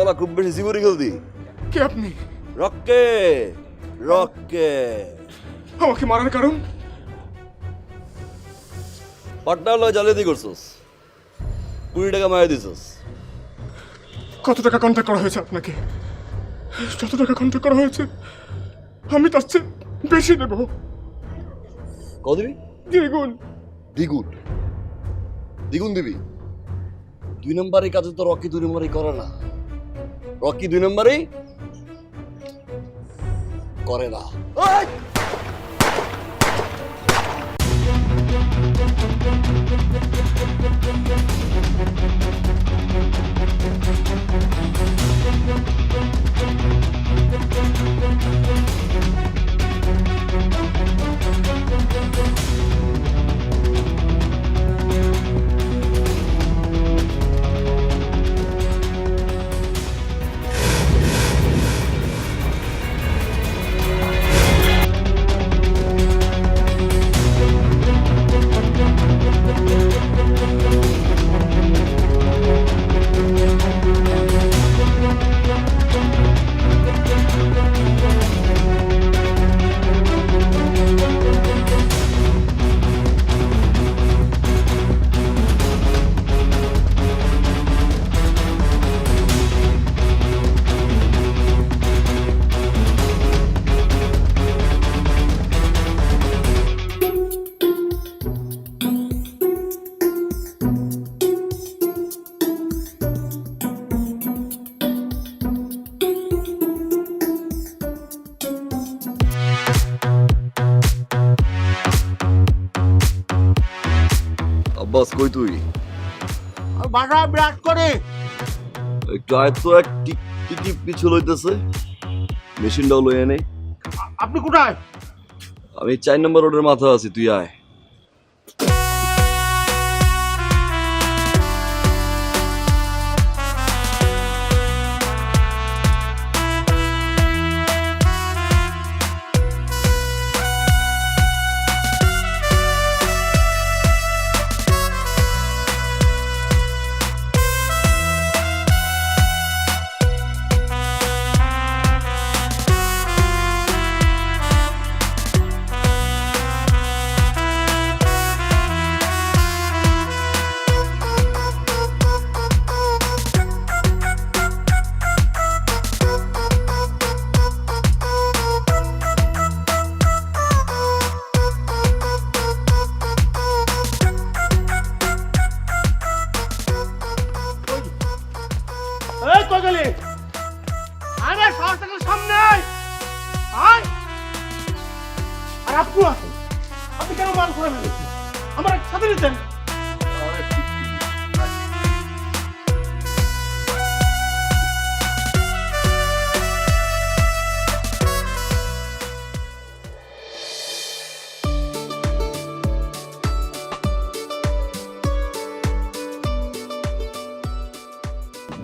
বেলা খুব বেশি জীবনী খেলতি। কে আপনি? রক্কে রক্কে আমাকে মারার কারণ? পাটনা লয় জালিয়াতি করছস, 20 টাকা মায়া দিছস। কত টাকা কন্ট্যাক্ট করা হয়েছে আপনাকে? যত টাকা কন্ট্যাক্ট করা হয়েছে আমি তার চেয়ে বেশি দেব। কত দিবি? দ্বিগুণ। দ্বিগুণ? দ্বিগুণ দিবি? 2 নম্বরের কাজে তো রকি 2 নম্বরই করে না। রকি 2 নম্বরই করে না। ওই! আব্বাস কই তুই? বাসা বিরাট করে। একটু আয় তো, এক টিকি পিছু লইতেছে, মেশিনটাও লই এনে। আপনি কোথায়? আমি 4 নম্বর রোডের মাথা আছি, তুই আয়। এই কই গেলি? আরে সাহস থাকলে সামনে আয়। আয়। আর আপনি আসুন। আপনি কেন মান করে ফেলেছেন? আমার সাথে নিতেন।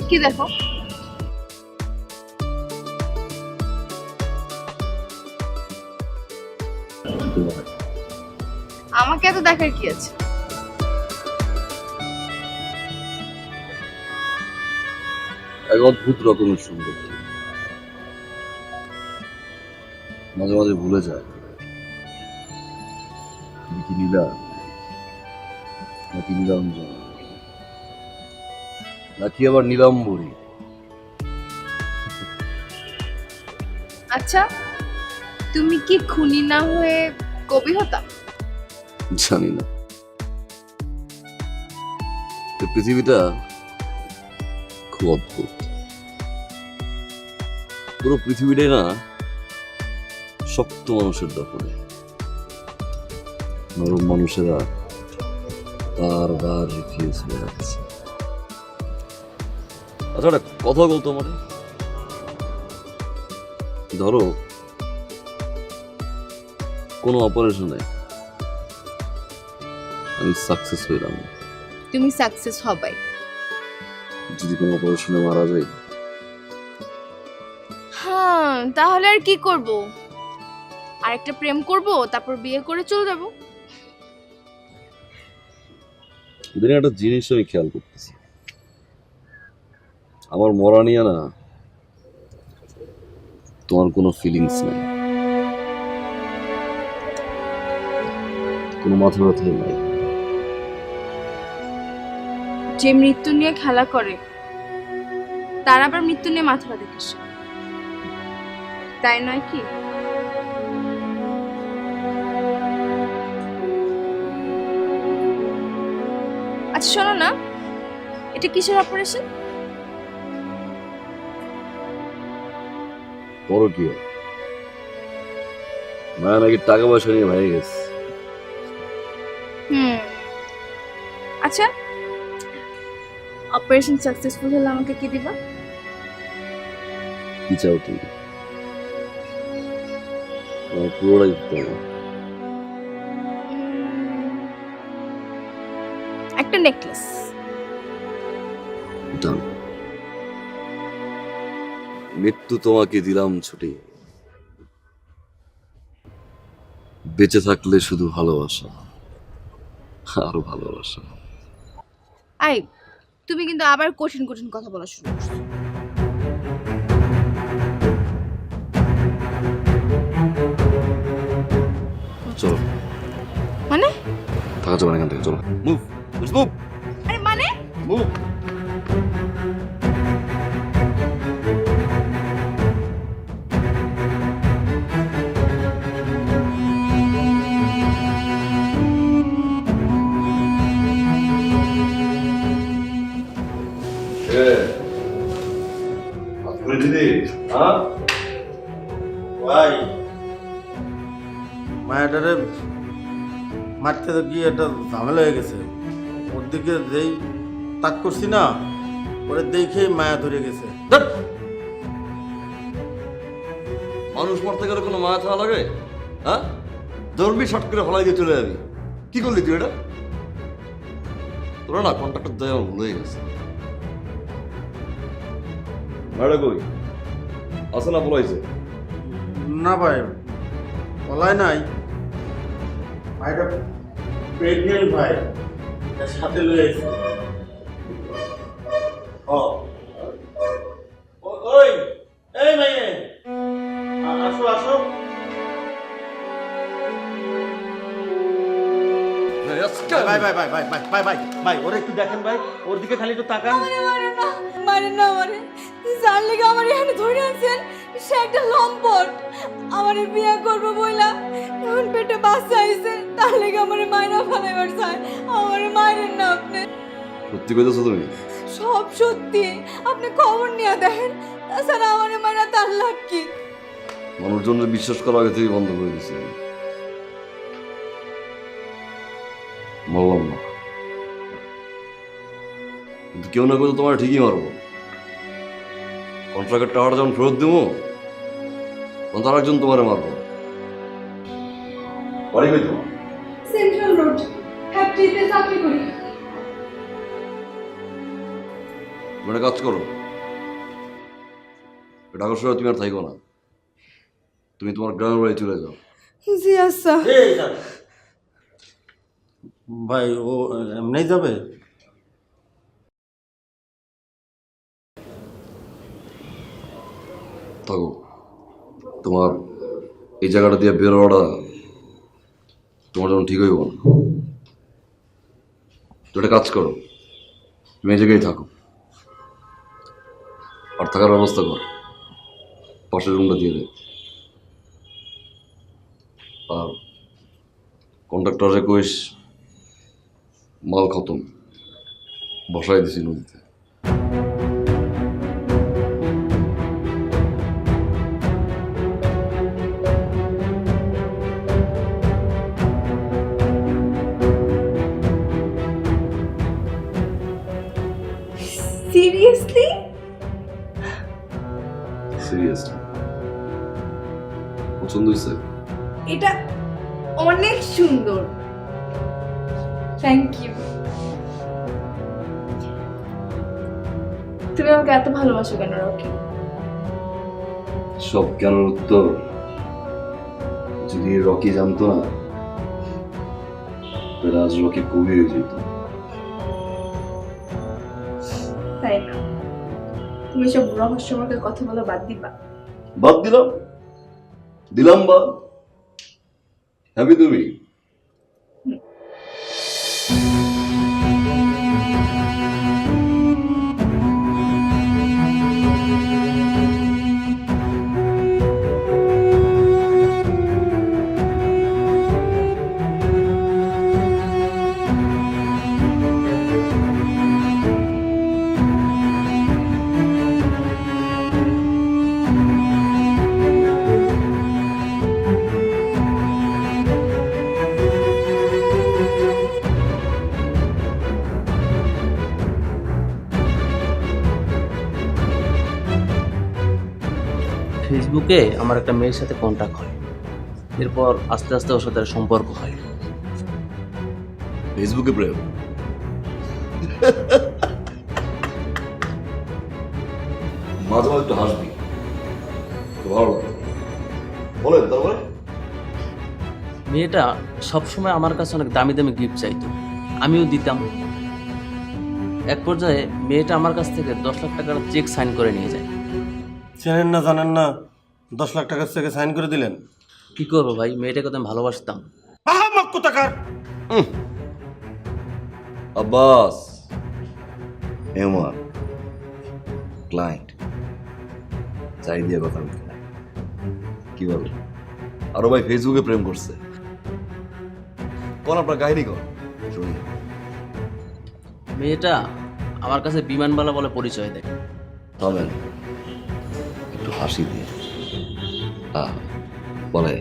কি দেখো? আমাকে এত দেখার কি আছে? এক অদ্ভুত রকমের সুন্দর, মাঝে মাঝে ভুলে যায় তুমি কি নীলা নাকি নীলাঞ্জন নাকি আবার নীলাম্বরী। আচ্ছা, তুমি কি খুনি না হয়ে কবি হতা? জানি না, এই পৃথিবীটা খুব অদ্ভুত। পুরো পৃথিবীটাই না শক্ত মানুষের দখলে, নরম মানুষেরা বারবার রিফিউজ করে রাখছে। আচ্ছা, একটা কথা বলতো মানে, ধরো কোনো অপারেশনে আমি সাকসেস হইলাম, তুমি সাকসেস হবাই। যদি কোনো অপারেশনে মারা যাই, হ্যাঁ, তাহলে আর কি করব? আরেকটা প্রেম করব, তারপর বিয়ে করে চলে যাব। দিনে একটা জিনিস আমি খেয়াল করতেছি, আমার মরা নিয়ে না তোমার কোনো ফিলিংস নেই, কোনো মাথা ব্যথাই নাই। যে মৃত্যু নিয়ে খেলা করে তার আবার মৃত্যু নিয়ে মাথা ব্যথা কিসে? তাই নয় কি? আচ্ছা শোনো না, এটা কিসের অপারেশন? বড় কি হয়? মায়া নাকি টাকা পয়সা নিয়ে ভেঙে গেছে। আচ্ছা, অপারেশন সাকসেসফুল হলে আমাকে কি দিবা? কি চাও তুমি? আমার পুরোটাই দিতে হবে। একটা নেকলেস। ডান। মৃত্যু তোমাকে দিলাম ছুটি, বেঁচে থাকলে শুধু ভালোবাসা, আরো ভালোবাসা। আই, তুমি কিন্তু আবার কঠিন কঠিন কথা বলা শুরু করছো। চলো। মানে? থাকা যাবে না এখান থেকে, চলো। মুভ, মুভ, আরে মানে? মুভ। ভাই মায়াটারে মারতে তো গিয়ে একটা ঝামেলা হয়ে গেছে। ওর দিকে যেই তাক করছি না, ওরে দেখেই মায়া ধরে গেছে। মানুষ মারতে গেলে কোনো মায়া থাকা লাগে? হ্যাঁ, ধর্মী শর্ট করে ফলাই দিয়ে চলে যাবি। কি করলি তুই এটা? তোরা না কন্ট্রাক্টর দেয় আমার ভুল হয়ে গেছে। মায়াটা কই আছে না পলাইছে? না ভাই, বলাই নাই। মায়াটা প্রেগনেন্ট ভাই, তার সাথে লয়ে গেছে। ওই এই মাইয়ে, আসো আসো। ভাই ভাই ভাই ভাই ভাই ভাই ভাই ভাই, ওরা একটু দেখেন ভাই, ওর দিকে খালি একটু তাকান। মারেন না আমারে, যার লেগে আমার এখানে ধরে আনছেন সে একটা লম্পট। আমারে বিয়ে করবো বইলা এখন পেটে বাচ্চা আইছে, তার লেগে আমারে মাইনা ফেলাইবার চায়। আমারে মারেন না আপনি। সত্যি কইতেছো তুমি? সব সত্যি, আপনি খবর নিয়ে দেখেন। তাছাড়া আমারে মাইনা তার লাভ কি? মানুষজনের বিশ্বাস করা আগে থেকে বন্ধ করে দিছি। বললাম না, কিন্তু কেউ না কেউ তোমার ঠিকই মারবো। কন্ট্রাক্টের টাকাটা যখন ফেরত দেবো তখন তার একজন তোমারে মারবো। বাড়ি কই তোমার? সেন্ট্রাল রোড, ফ্যাক্টরিতে চাকরি করি। তুমি একটা কাজ করো, ঢাকার শহরে তুমি আর থাকো না, তুমি তোমার গ্রামের বাড়ি চলে যাও। জি আচ্ছা। ভাই ও এমনি যাবে? থাকো, তোমার এই জায়গাটা দিয়ে বের হওয়াটা তোমার যখন ঠিক হইব না। তো একটা কাজ করো, তুমি এই জায়গায় থাকো আর থাকার ব্যবস্থা কর, পাশের রুমটা দিয়ে দে। আর কন্ট্রাক্টরে কইস মাল খতম, বসাই দিছি নদীতে। সিরিয়াসলি? সিরিয়াসলি পছন্দ হয়েছে? এটা অনেক সুন্দর, থ্যাংক ইউ। তুমি আমাকে এত ভালোবাসো কেন রকি? সব কেন উত্তর যদি রকি জানতো না তাহলে আজ রকি কবি হয়ে যেত। তাই না? তুমি সব রহস্যময় কথা বলা বাদ দিবা। বাদ দিলাম, দিলাম বাদ। হ্যাপি তুমি? ফেসবুকে আমার একটা মেয়ের সাথে কন্ট্যাক্ট হয়, এরপর আস্তে আস্তে ওর সাথে সম্পর্ক হয়। ফেসবুকে প্রেম? মাঝে মাঝে একটু হাসবি, তো ভালো লাগে। বলেন তারপরে? মেয়েটা সবসময় আমার কাছে অনেক দামি দামি গিফট চাইতো, আমিও দিতাম। এক পর্যায়ে মেয়েটা আমার কাছ থেকে 10 লাখ টাকার চেক সাইন করে নিয়ে যায়। চেনেন না জানেন না, 10 লাখ টাকার থেকে সাইন করে দিলেন? কি করবো ভাই, মেয়েটাকে তো আমি ভালোবাসতাম। আহাম্মক কোথাকার! আব্বাস, এমন ক্লায়েন্ট চাই দিয়ে কথা বলতে নাই। কি বল? আরো ভাই ফেসবুকে প্রেম করছে। কোন আপনার কাহিনী কর শুনি। মেয়েটা আমার কাছে বিমানবালা বলে পরিচয় দেয়। থামেন, একটু হাসি দিয়ে বলে।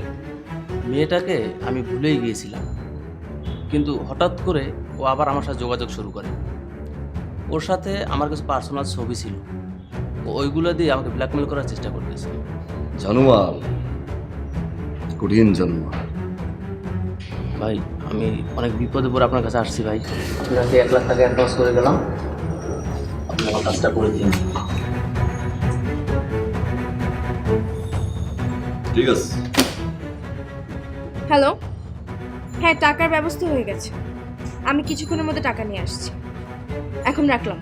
মেয়েটাকে আমি ভুলেই গিয়েছিলাম, কিন্তু হঠাৎ করে ও আবার আমার সাথে যোগাযোগ শুরু করে। ওর সাথে আমার কিছু পার্সোনাল ছবি ছিল, ও ওইগুলো দিয়ে আমাকে ব্ল্যাকমেল করার চেষ্টা করতেছে। জানুয়াল, কঠিন জানুয়াল। ভাই আমি অনেক বিপদে পড়ে আপনার কাছে আসছি ভাই। আপনাকে 1 লাখ টাকা অ্যাডভান্স করে গেলাম, আপনি আমার কাজটা করে দিন। ঠিক আছে। হ্যালো, হ্যাঁ টাকার ব্যবস্থা হয়ে গেছে, আমি কিছুক্ষণের মধ্যে টাকা নিয়ে আসছি। এখন রাখলাম,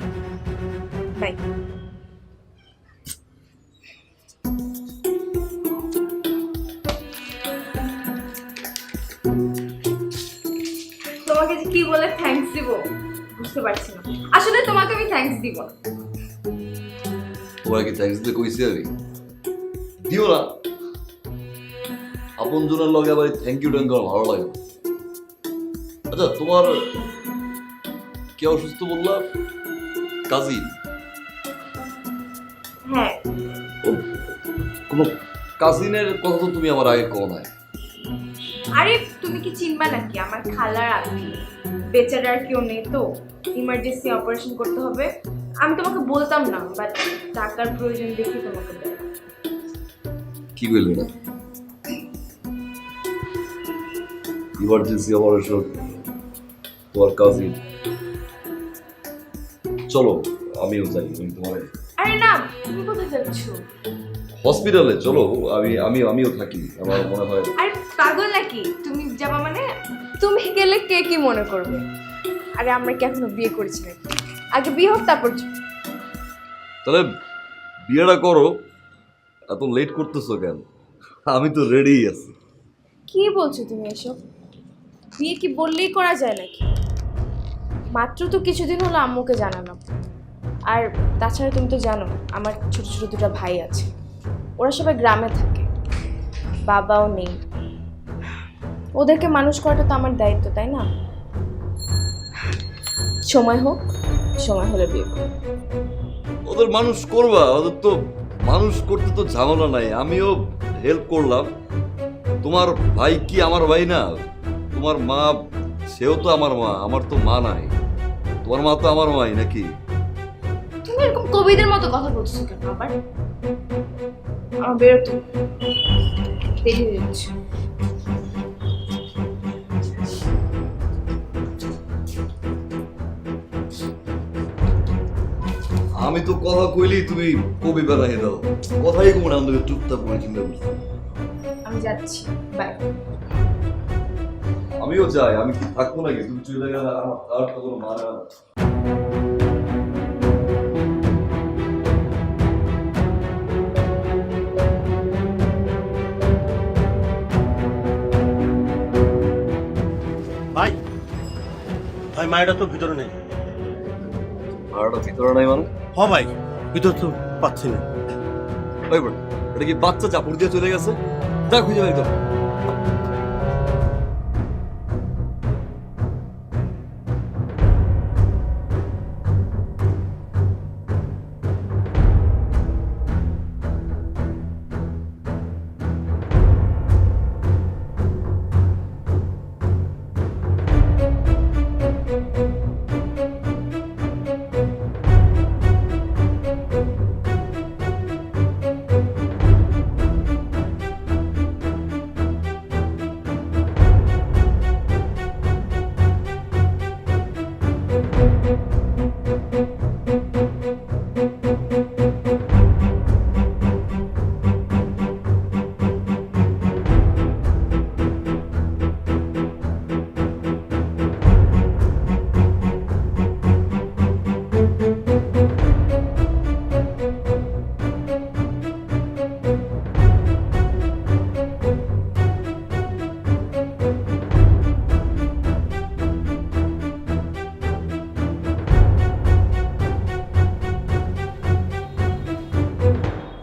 বাই। তোমাকে যে কি বলে থ্যাঙ্কস দিব বুঝতে পারছি না। আসলে তোমাকে আমি থ্যাঙ্কস দিব না। তোমার কি থ্যাঙ্কস দিতে কইছি আমি? দিও না। আপন জনের লগে আবার থ্যাংক ইউ ট্যাঙ্ক ভালো লাগে। আচ্ছা, তোমার কে অসুস্থ বললা? কাজিন? হ্যাঁ, কোনো কাজিনের কথা তো তুমি আমার আগে কও নাই। আরে তুমি কি চিনবা নাকি, আমার খালার আত্মীয়। বেচারা আর কেউ নেই তো, ইমার্জেন্সি অপারেশন করতে হবে। আমি তোমাকে বলতাম না, বাট টাকার প্রয়োজন দেখে তোমাকে দেয়। কি কইলে না? ইমার্জেন্সি অপারেশন, তোমার কাজিন। চলো আমিও যাই। আমি তোমার আরে না, তুমি কোথায় যাচ্ছ? হসপিটালে চলো, আমিও থাকি। আমার মনে হয়। আরে পাগল নাকি তুমি যাবা মানে? তুমি গেলে কে কি মনে করবে? আরে আমরা কি এখনো বিয়ে করেছি নাকি? আগে বিয়ে হোক তারপর তাহলে বিয়েটা করো। এত লেট করতেছো কেন? আমি তো রেডি আছি। কি বলছো তুমি এসব? বিয়ে কি বললেই করা যায় নাকি? মাত্র তো কিছুদিন হলো আম্মুকে জানালাম। আর তাছাড়া তুমি তো জানো আমার ছোট ছোট 2টা ভাই আছে, ওরা সবাই গ্রামে থাকে, বাবাও নেই। ওদেরকে মানুষ করাটা তো আমার দায়িত্ব, তাই না? সময় হোক, সময় হলে বিয়ে করব। ওদের মানুষ করবা, ওদের তো মানুষ করতে তো ঝামেলা নাই। আমিও হেল্প করলাম। তোমার ভাই কি আমার ভাই না? তোমার মা, সেও তো আমার মা। আমার তো মা নাই, তোমার মা তো আমার মাই নাকি? তুমি এরকম কবিদের মতো কথা বলছো কেন আবার? আমার বেরোতে দেরি হয়ে যাচ্ছে। আমি তো কথা কইলেই তুমি কবি বানাই দাও। কথাই কমে না, আমাকে চুপচাপ করে চিন্তা করছি। আমি যাচ্ছি, বাই। আমিও যাই। আমি কি থাকবো নাকি? তুমি চলে গেলে আমার আর তো কোনো মানে না। ভাই মায়েরা তো ভিতরে নেই। ভাড়াটা ভিতরে নাই মানে? হ ভাই, ভিতর তো পাচ্ছি না। ওই বড়, এটা কি বাচ্চা চাপুর দিয়ে চলে গেছে? যা খুঁজে বের কর।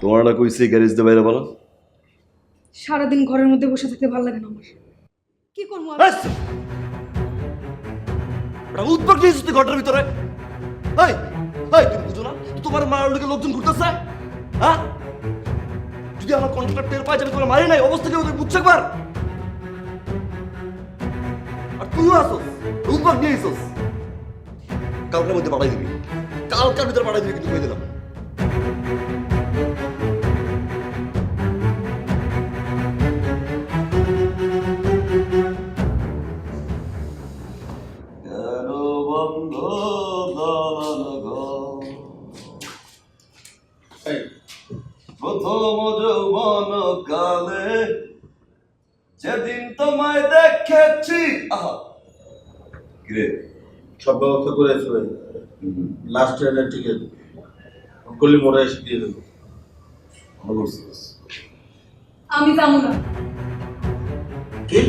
তোমার না কইছে গ্যারেজ দিয়ে বাইরে বলো? সারাদিন ঘরের মধ্যে বসে থাকতে ভালো লাগে না আমার। কি করবো আমি? উদ্যোগ নিয়েছিস তুই ঘরটার ভিতরে? এই এই তুমি বুঝো না তোমার মারার লোকে লোকজন ঘুরতেছে? হ্যাঁ, যদি আমার কন্ট্রাক্ট টের পাই যাবে তোমার মারি নাই অবস্থা কি হবে বুঝছো একবার? আর তুইও আসোস, উদ্যোগ নিয়েছিস। কালকের মধ্যে পাঠাই দিবি, কালকের ভিতরে পাঠাই দিবি কিন্তু কই দিলাম। প্রথম যৌবন কালে যেদিন তোমায় দেখেছি। আহা গ্রে সব ব্যবস্থা করে আসবে ভাই। লাস্ট ট্রেনের টিকিট গলি মোড়ে এসে দিয়ে দেবো। আমি যাবো না। কি?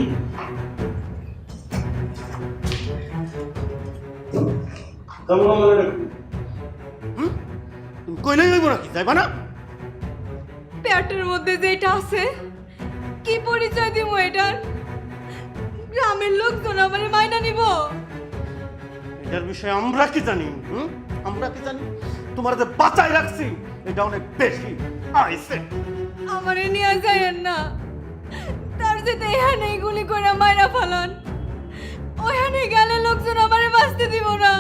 তেমন আমার তুমি কইলেই হইব নাকি, যাইবা না? পেটের মধ্যে যেটা আছে কি পরিচয় দিব এটার? গ্রামের লোকজন আমারে মাইনা নিব? এটার বিষয়ে আমরা কি জানি? আমরা কি জানি? তোমার যে বাঁচাই রাখছি এটা অনেক বেশি আইছে। আমারে নিয়ে যায়েন না, তার যেতে এখানে গুলি করে মাইরা ফালান। ওখানে গেলে লোকজন আমারে বাঁচতে দিব না।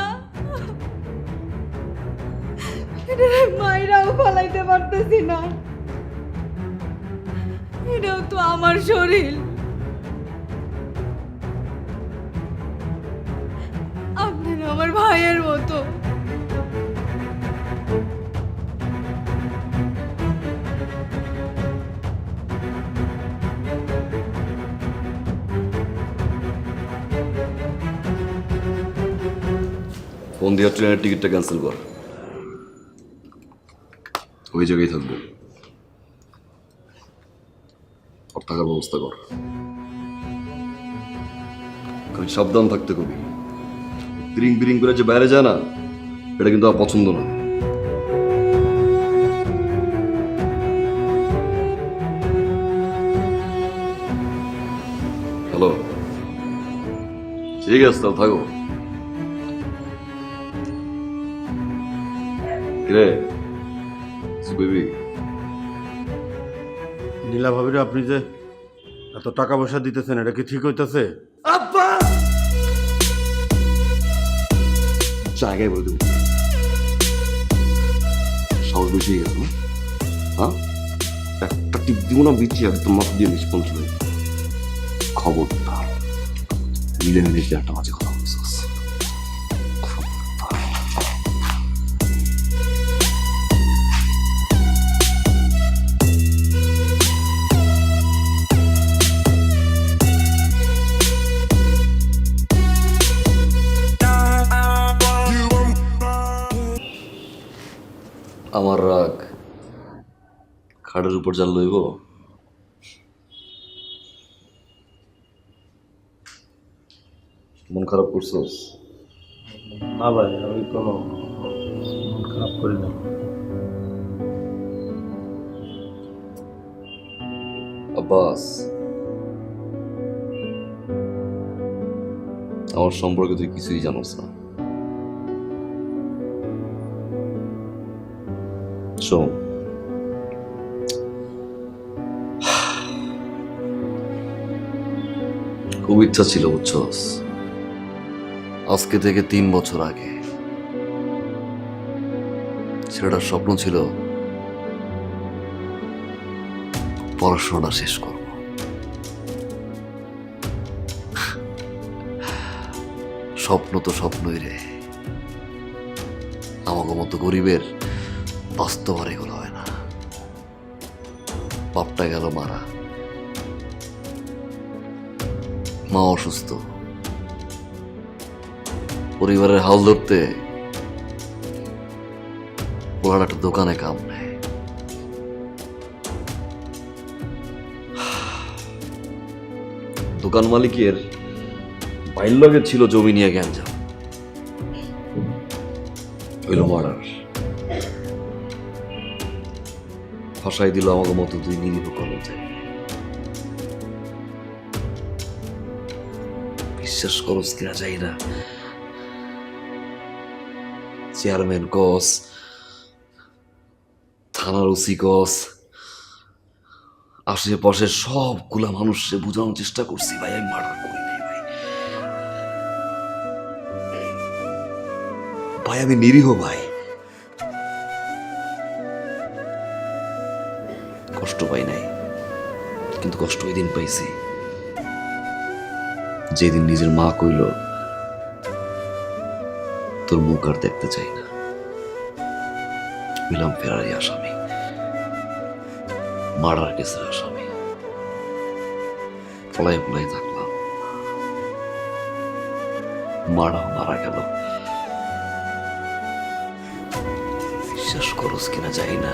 মাইরাও ফালাইতে পারতেছি না। এটাও তো আমার শরীর। আপনারা আমার ভাইয়ের মতো। ফোন দিয়ে ট্রেনের টিকিটটা ক্যান্সেল কর, ওই জায়গায় থাকবো। আর থাকার ব্যবস্থা কর, খালি সাবধান থাকতে কবি। বিরিং বিরিং করে যে বাইরে যায় না, এটা কিন্তু আমার পছন্দ না। হ্যালো, ঠিক আছে তাহলে থাকো। কিরে বেবি, নীলা ভাবিরে আপনি যে এত টাকা পয়সা দিতেছেন এটা কি ঠিক হইতাছে? আব্বা জায়গায় বলে দেবো, সাহস বেশি হয়ে গেছে না? হ্যাঁ, একটা টিপ দিব না বিচি একদম মাথা দিয়ে নিষ্পন চলে যাবে। খবরদার মিলে মিলে একটা মাঝে কথা বলছিস। আমার রাগ খাটের উপর জাল লইব। মন খারাপ করছস? না ভাই, আমি কোনো মন খারাপ করি না। আব্বাস, আমার সম্পর্কে তুই কিছুই জানোস না। শোন, খুব ইচ্ছা ছিল বুঝছস, আজকে থেকে 3 বছর আগে ছেলেটার স্বপ্ন ছিল পড়াশোনাটা শেষ করব। স্বপ্ন তো স্বপ্নই রে, আমাকে মতো গরিবের বাস্তব আর এগুলো হয় না। বাপটা গেল মারা, মা অসুস্থ, পরিবারের হাল ধরতে ওরা একটা দোকানে কাম নেয়। দোকান মালিকের বাইর লগে ছিল জমি নিয়ে গ্যাঞ্জাম, হইল মার্ডার। ফাঁসাই দিল আমাকে মতো 2 নিরীহ কর্মচারী। বিশ্বাস করস কিনা যাই না, চেয়ারম্যান কস, থানার ওসি কস, আশেপাশে সবগুলা মানুষকে বোঝানোর চেষ্টা করছি ভাই আমি মার্ডার করি নাই ভাই। ভাই আমি নিরীহ ভাই। কষ্ট পাই নাই, কিন্তু কষ্ট ওই দিন পাইছি যেদিন নিজের মা কইল তোর মুখ আর দেখতে চাই না। মিলাম ফেরারি আসামি, মার্ডার কেসের আসামি। ফলাই ফলাই থাকলাম, মারা গেল। বিশ্বাস করস কিনা যাই না,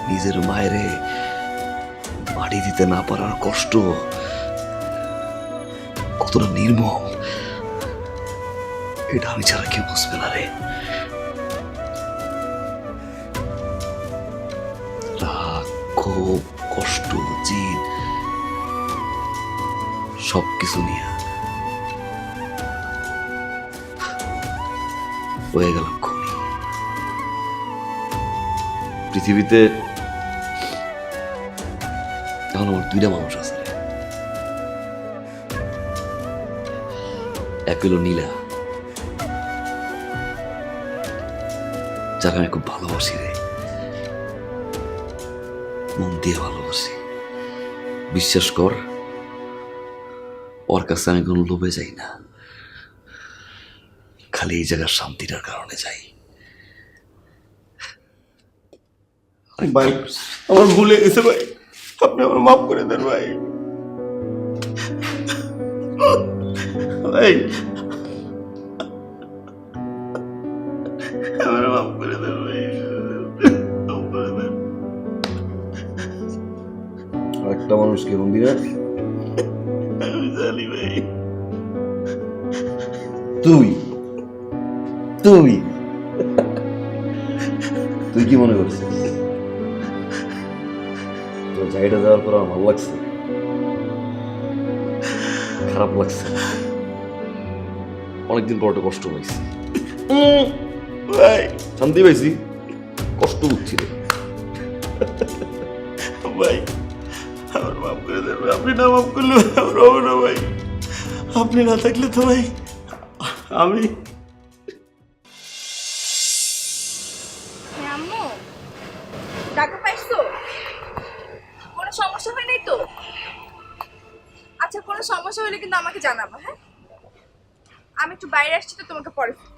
নিজের মায়েরে বাড়ি দিতে না পারার কষ্ট কতটা নির্মম, এটা আমি ছাড়া কেউ বুঝবে না রে। রাগ, ক্ষোভ, কষ্ট, জিদ সবকিছু নিয়ে হয়ে গেলাম খুনি। পৃথিবীতে এখন আমার 2টা মানুষ আছে, এক হইল নীলা, যাকে আমি খুব ভালোবাসি রে, মন দিয়ে ভালোবাসি। বিশ্বাস কর, ওর কাছে আমি কোনো লোভে যাই না, খালি এই জায়গার শান্তিটার কারণে যাই। ভাই আমার ভুলে গেছে ভাই, আপনি আমার মাফ করে দেন ভাই। ভাই আমার মাফ করে দেন ভাই, মাফ করে দেন। আরেকটা মানুষকে মন্দিরে আমি জানি ভাই। তুই তুই তুই কি মনে করছিস তোর জায়গাটা দেওয়ার পর আমার ভালো লাগছে? খারাপ লাগছে, অনেকদিন পর একটা কষ্ট পাইছি। ভাই শান্তি পাইছি, কষ্ট হচ্ছি রে। ভাই আমার মাফ করে দেন ভাই, আপনি না মাফ করলে আমার হবে না ভাই। আপনি না থাকলে তো ভাই আমি আম্মু টাকা পাইছো? কোনো সমস্যা হয় নাই তো? আচ্ছা কোনো সমস্যা হলে কিন্তু আমাকে জানাবো, হ্যাঁ? আমি একটু বাইরে আসছি তো, তোমাকে পরে ফোন।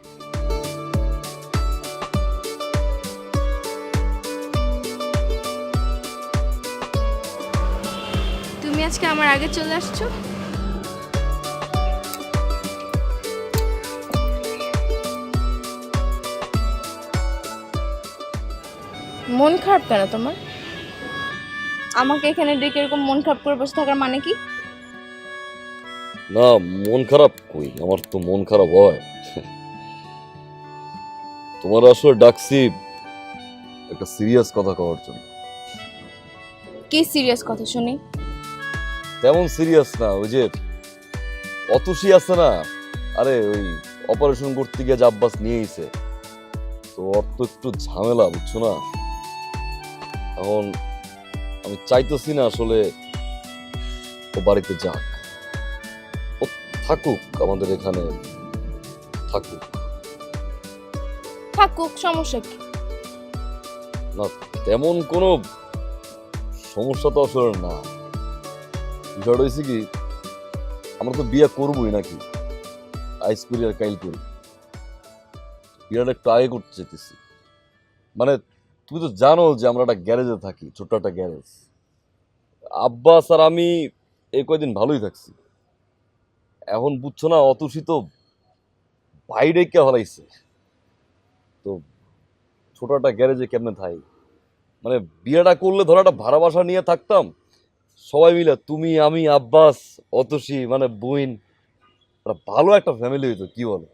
তুমি আজকে আমার আগে চলে আসছো? মন খারাপ কেন তোমার? আমাকে এখানে ডেকে এরকম মন খারাপ করে বসে থাকার মানে কি? না, মন খারাপ কই, আমার তো মন খারাপ হয়। তোমার আসলে ডাকছি একটা সিরিয়াস কথা কওয়ার জন্য। কি সিরিয়াস কথা শুনি? তেমন সিরিয়াস না, ওই যে অতসী আছে না, আরে ওই অপারেশন করতে গিয়ে যে আব্বাস নিয়ে এসে, তো ওর তো একটু ঝামেলা, বুঝছো না? এখন আমি চাইতেছি না আসলে ও বাড়িতে যাক, ও থাকুক আমাদের এখানে, থাকুক। থাকুক, সমস্যা কি? না, তেমন কোনো সমস্যা তো আসলে না। বিষয়টা হয়েছে কি, আমরা তো বিয়ে করবোই নাকি, আইস করি আর কাইল করি, বিয়েটা একটু আগে করতে চাইতেছি। মানে তুমি তো জানো যে আমরা একটা গ্যারেজে থাকি, ছোট্ট একটা গ্যারেজ। আব্বাস আর আমি এই কয়দিন ভালোই থাকছি, এখন বুঝছো না, অতসী তো বাইরে কে হলাইছে, তো ছোট একটা গ্যারেজে কেমনে থাই। মানে বিয়েটা করলে ধরো একটা ভাড়া বাসা নিয়ে থাকতাম সবাই মিলে, তুমি আমি আব্বাস অতসী, মানে বোন, ভালো একটা ফ্যামিলি হইতো, কি বলো?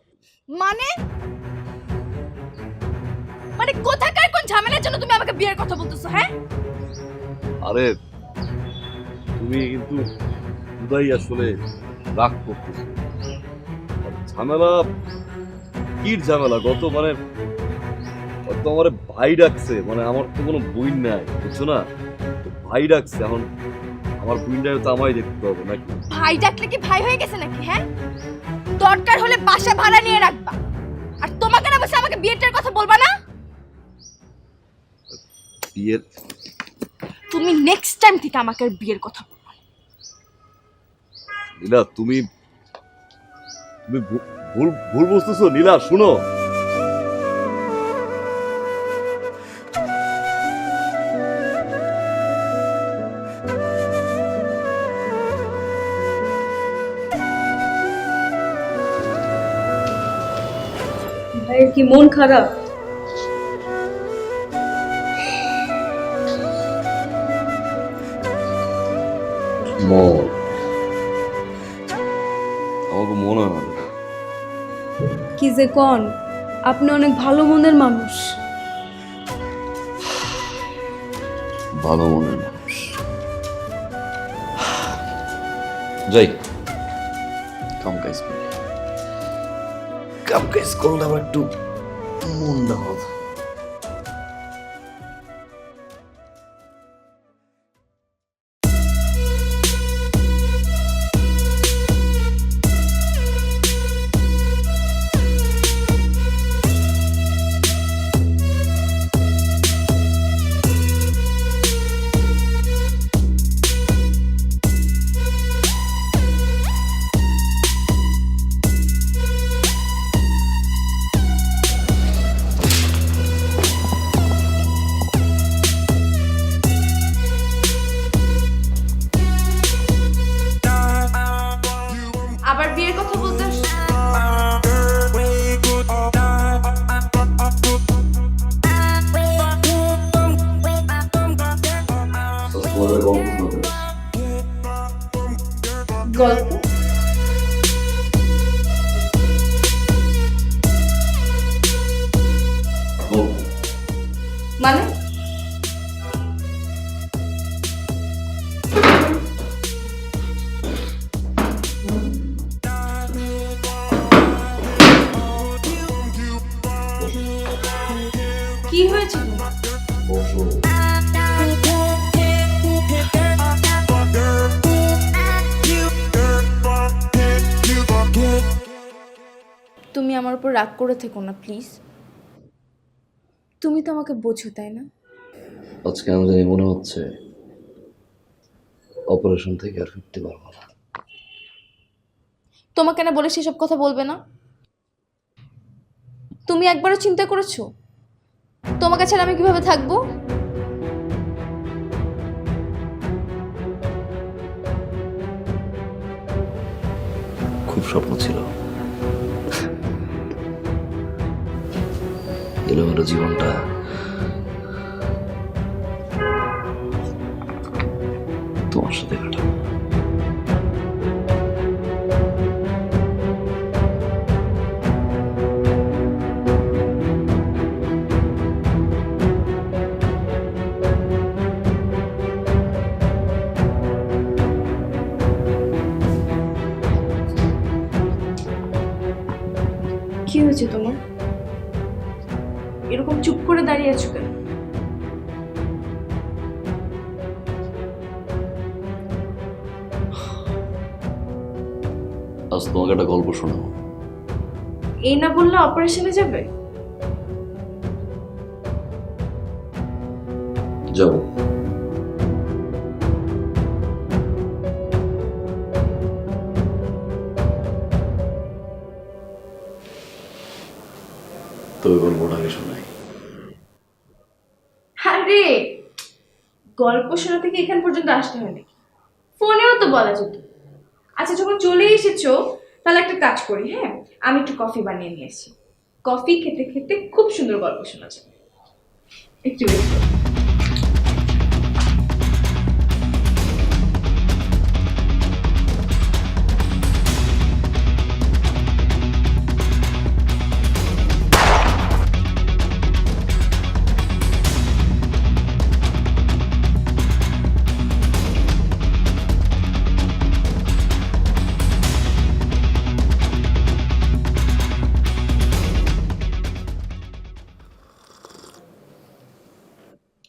মানে মানে কোথাকার কোন ঝামেলার জন্য তুমি আমাকে বিয়ের কথা বলতেছো? হ্যাঁ, আরে তুমি কিন্তু খুদাই আসলে রাগ করতেছো। আর ঝামেলা কি ঝামেলা, গত মানে হয়তো আমার ভাই ডাকছে, মানে আমার তো কোনো বই নাই, বুঝছো না? তো ভাই ডাকছে, এখন আমার বইনটাকে তো আমায় দেখতে হবে নাকি? ভাই ডাকলে কি ভাই হয়ে গেছে নাকি? হ্যাঁ, দরকার হলে বাসা ভাড়া নিয়ে রাখবা, আর তোমাকে না বসে আমাকে বিয়েটার কথা বলবা না। বিয়ের তুমি নেক্সট টাইম থেকে আমাকে আর বিয়ের কথা বলবা না। নীলা, তুমি তুমি ভুল ভুল বুঝতেছো। নীলা শুনো, ভাইয়ের কি মন খারাপ? মন আমাকে মনে হয় না। কি যে কন, আপনি অনেক ভালো মনের মানুষ। ভালো মনের মানুষ, যাই কাম কাজ করলে আবার একটু মনটা হবে। আবার বিয়ের কথা বলতে গল্প মানে কি হয়েছে তোমার? তুমি আমার উপর রাগ করে থেকো না প্লিজ। তুমি তো আমাকে বোঝো, তাই না? আজকে আমি জানি মনে হচ্ছে অপারেশন থেকে আর ফিরতে পারবো না। তোমাকে না বলে সেসব কথা বলবে না? তুমি একবারও চিন্তা করেছো তোমাকে ছাড়া আমি কিভাবে থাকবো? খুব স্বপ্ন ছিল, এলোমেলো জীবনটা তোমার সাথে কাটাবো। কি হয়েছে তোমার? এরকম চুপ করে দাঁড়িয়ে আছো কেন? আজ তোমাকে একটা গল্প শোনাবো। এই না বললে অপারেশনে যাবে? যাবো। তবে গল্পটা আগে শোনাই। আরে গল্প শোনা থেকে এখান পর্যন্ত আসতে হয় নাকি? ফোনেও তো বলা যেত। আচ্ছা যখন চলে এসেছো তাহলে একটা কাজ করি, হ্যাঁ আমি একটু কফি বানিয়ে নিয়ে আসি। কফি খেতে খেতে খুব সুন্দর গল্প শোনা যাবে। একটু wait করো।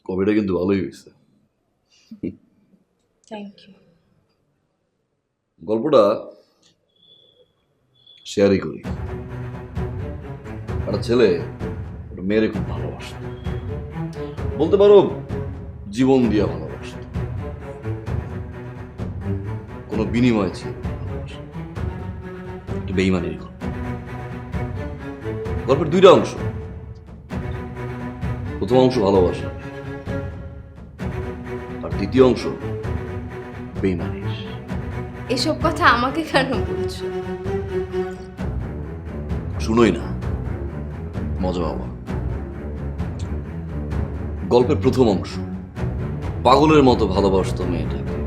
কফিটা কিন্তু ভালোই হয়েছে। Thank you. গল্পটা শেয়ারই করি। একটা ছেলে একটা মেয়েরে খুব ভালোবাসত, বলতে পারো জীবন দিয়ে ভালোবাসত, কোনো বিনিময় ছিল না ভালোবাসা। একটু বেইমানের গল্প। গল্পের দুইটা অংশ। প্রথম অংশ ভালোবাসা, আর দ্বিতীয় অংশ বেইমানের। এসব কথা আমাকে কেন বলছো? শুনোই না, মজা বাবা। গল্পের প্রথম অংশ, পাগলের মতো ভালোবাসতো মেয়েটাকে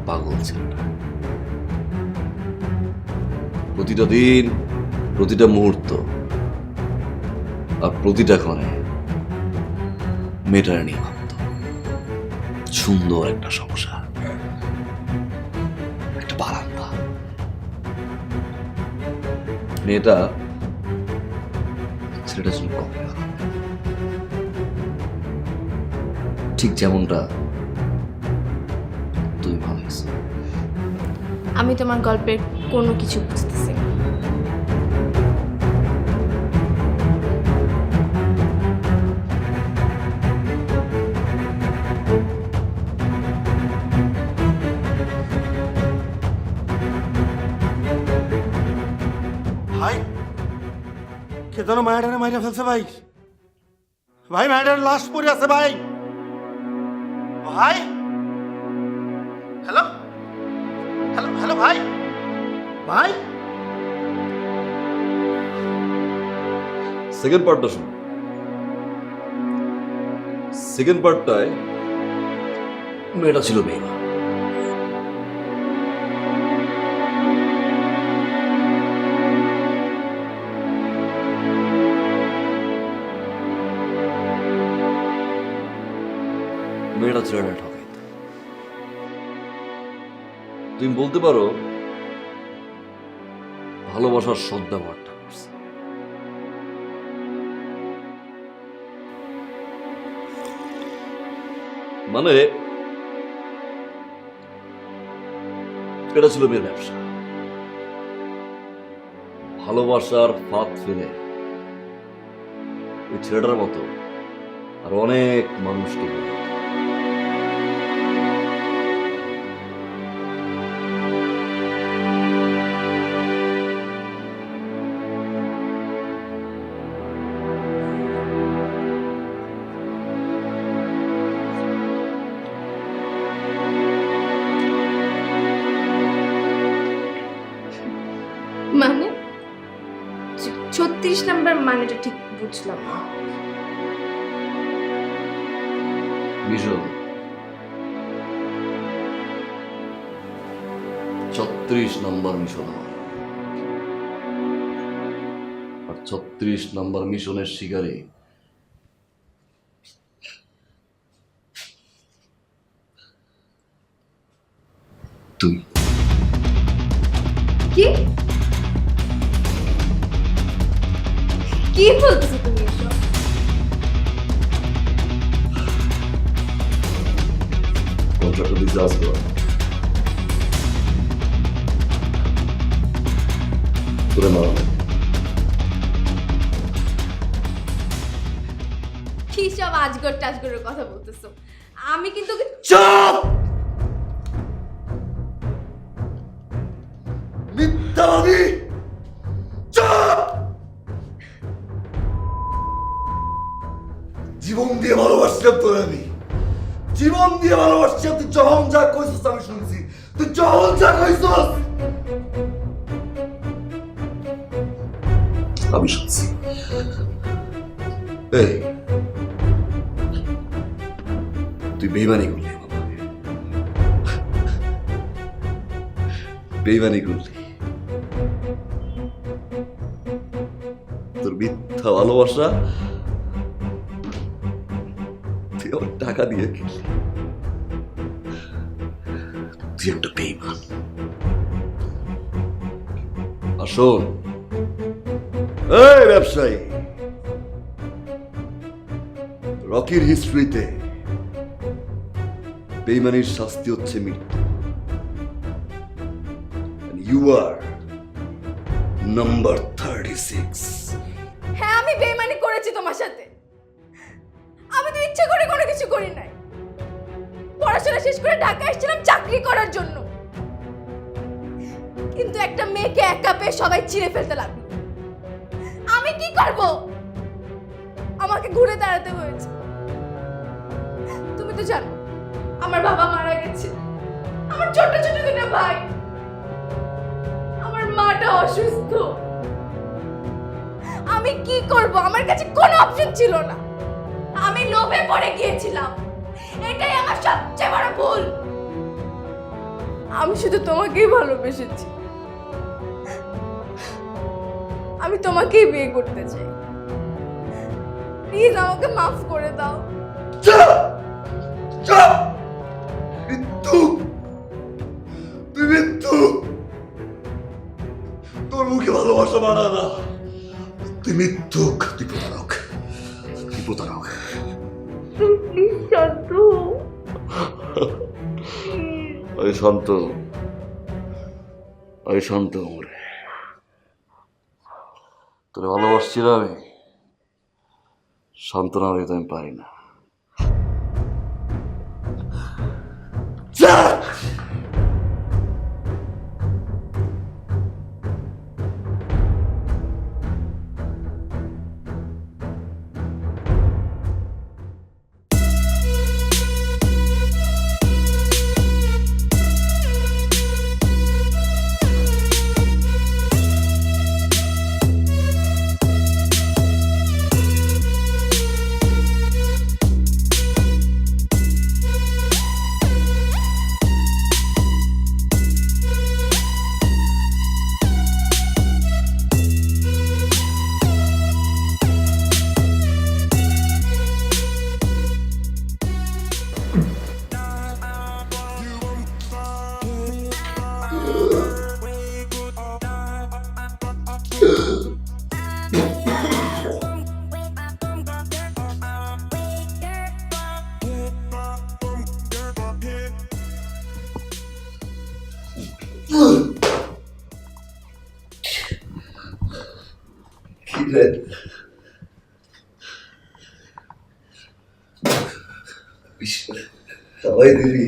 পাগল ছেলেটা। প্রতিটা দিন, প্রতিটা মুহূর্ত আর প্রতিটা ক্ষণে মেয়েটার নিয়ে ভাবত। সুন্দর একটা সংসার, একটা বারান্দা। মেয়েটা ছেলেটার জন্য কফি বানাবে, ঠিক যেমনটা তুমি ভালোবাসো। আমি তোমার গল্পের কোনো কিছু বুঝতেছি না। ভাই কে যেন মায়াডারে মাইরা ফেলছে ভাই। ভাই মায়াডার লাশ পড়ে আছে ভাই। ভাই হ্যালো হ্যালো হ্যালো ভাই ভাই সেকেন্ড পার্টটা শুনো। সেকেন্ড পার্টটায় মেয়েটা ছিল বেইমান। মেয়েটা ছেলেটা ঠকাইত। তুমি বলতে পারো ভালোবাসার সদ্ব্যবহারটা করছে। মানে এটা ছিল মেয়ের ব্যবসা। ভালোবাসার ফাঁদ ফেলে ওই ছেলেটার মতো আর অনেক মানুষকে মানে 36 নাম্বার মানেটা ঠিক বুঝলাম না। মিশন 36 নম্বর মিশন আমার। আর 36 নম্বর মিশনের শিকারে তুই। কি? কি বলতেছো তুমি এসব? কন্ট্রাক্টর দিতে আসবো তোরে মারা কি সব আজগর টাজগরের কথা বলতেছো? আমি কিন্তু ওকে চুপ মিথ্যাবাদী চুপ জীবন দিয়ে ভালোবাসছিলাম তোর আমি জীবন দিয়ে ভালোবাসছিলাম তুই যখন যা কইছিস আমি শুনছি তুই যখন যা কইছিস আমি শুনছি এই তুই বেইমানি করলি বাবা বেইমানি করলি তোর মিথ্যা ভালোবাসা তুই আমার টাকা দিয়ে কিনলি তুই একটা বেইমান আসুন এই ব্যবসায়ী রকির হিস্ট্রিতে বেইমানির শাস্তি হচ্ছে মৃত্যু ইউ আর নাম্বার 36 হ্যাঁ আমি বেইমানি করেছি তোমার সাথে। আমি তো ইচ্ছা করে কোনো কিছু করি নাই। পড়াশোনা শেষ করে ঢাকা এসেছিলাম চাকরি করার জন্য, কিন্তু একটা মেয়েকে একা পেয়ে সবাই চিড়ে ফেলতে লাগলো। আমি কি করব? আমাকে ঘুরে দাঁড়াতে হয়েছে। তুমি তো জানো আমার বাবা মারা গেছে, আমার ছোট ছোট দুটো ভাই, আমার মাটা অসুস্থ। আমি কি করব? আমার কাছে কোনো অপশন ছিল না। আমি লোভে পড়ে গিয়েছিলাম, এটাই আমার সবচেয়ে বড় ভুল। আমি শুধু তোমাকেই ভালোবেসেছি, আমি তোমাকেই বিয়ে করতে চাই। প্লিজ আমাকে মাফ করে দাও। মৃত্যু তুই মৃত্যু তোর মুখে ভালোবাসা মানা না তুই মিথ্যুক তুই প্রতারক তুই প্রতারক প্লিজ শান্ত হও। আমি শান্ত আমি শান্ত মরে তোরে ভালোবাসছিলাম আমি শান্ত না হলে তো আমি পারি না সবাই দিবি